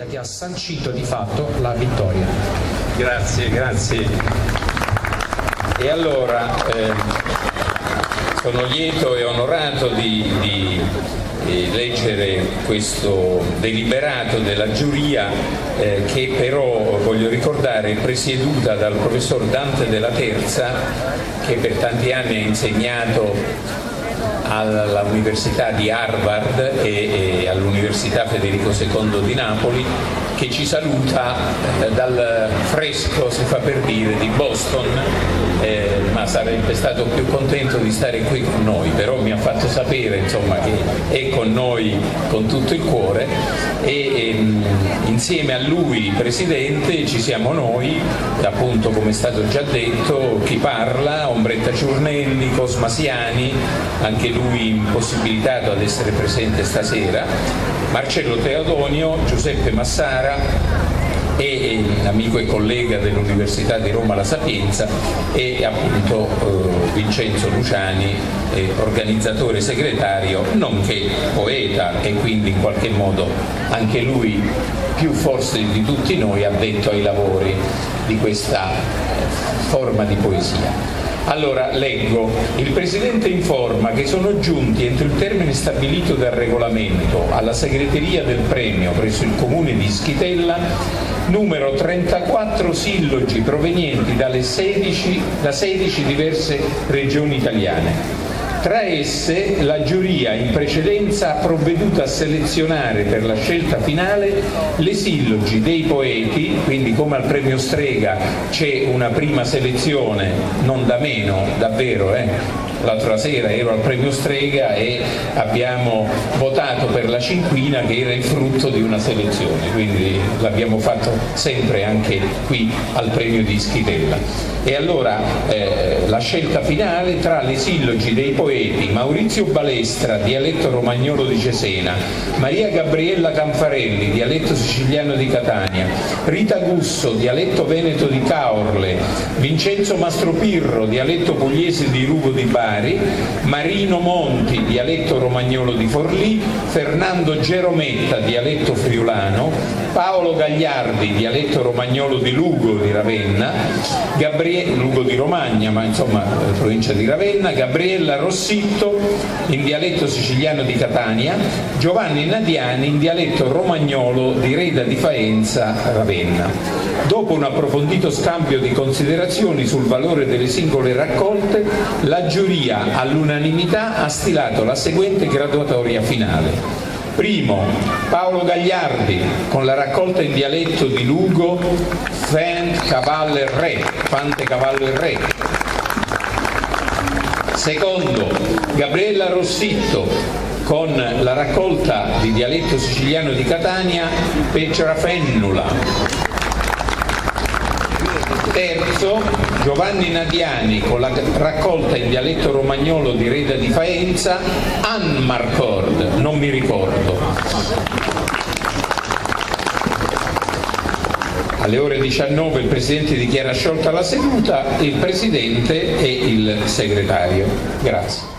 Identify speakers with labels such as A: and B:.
A: quella che ha sancito di fatto la vittoria.
B: Grazie. E allora sono lieto e onorato di leggere questo deliberato della giuria che però, voglio ricordare, è presieduta dal professor Dante Della Terza, che per tanti anni ha insegnato all'Università di Harvard e all'Università Federico II di Napoli, che ci saluta dal fresco, si fa per dire, di Boston, ma sarebbe stato più contento di stare qui con noi, però mi ha fatto sapere insomma che è con noi con tutto il cuore e insieme a lui, Presidente, ci siamo noi, appunto come è stato già detto, chi parla, Ombretta Ciurnelli, Cosmasiani, anche lui impossibilitato ad essere presente stasera, Marcello Teodonio, Giuseppe Massara e amico e collega dell'Università di Roma La Sapienza e appunto Vincenzo Luciani, organizzatore segretario, nonché poeta e quindi in qualche modo anche lui più forse di tutti noi addetto ai lavori di questa forma di poesia. Allora, leggo. Il Presidente informa che sono giunti entro il termine stabilito dal regolamento alla segreteria del premio presso il comune di Ischitella numero 34 sillogi provenienti da 16 diverse regioni italiane. Tra esse la giuria in precedenza ha provveduto a selezionare per la scelta finale le sillogi dei poeti, quindi come al premio Strega c'è una prima selezione, non da meno, davvero, L'altra sera ero al premio Strega e abbiamo votato per la cinquina che era il frutto di una selezione, quindi l'abbiamo fatto sempre anche qui al premio di Ischitella. E allora la scelta finale tra le sillogi dei poeti Maurizio Balestra, dialetto romagnolo di Cesena, Maria Gabriella Canfarelli, dialetto siciliano di Catania, Rita Gusso, dialetto veneto di Caorle, Vincenzo Mastropirro, dialetto pugliese di Ruvo di Bari, Marino Monti, dialetto romagnolo di Forlì, Fernando Gerometta, dialetto friulano, Paolo Gagliardi, dialetto romagnolo di Lugo di Ravenna, Lugo di Romagna, ma insomma provincia di Ravenna, Gabriella Rossitto in dialetto siciliano di Catania, Giovanni Nadiani in dialetto romagnolo di Reda di Faenza, Ravenna. Dopo un approfondito scambio di considerazioni sul valore delle singole raccolte, la giuria all'unanimità ha stilato la seguente graduatoria finale. Primo, Paolo Gagliardi con la raccolta in dialetto di Lugo Fante Cavallo e Re. Secondo, Gabriella Rossitto con la raccolta di dialetto siciliano di Catania Pecciarafennula. Terzo, Giovanni Nadiani con la raccolta in dialetto romagnolo di Reda di Faenza Anmarcord, non mi ricordo. Alle ore 19 il Presidente dichiara sciolta la seduta, il Presidente e il Segretario. Grazie.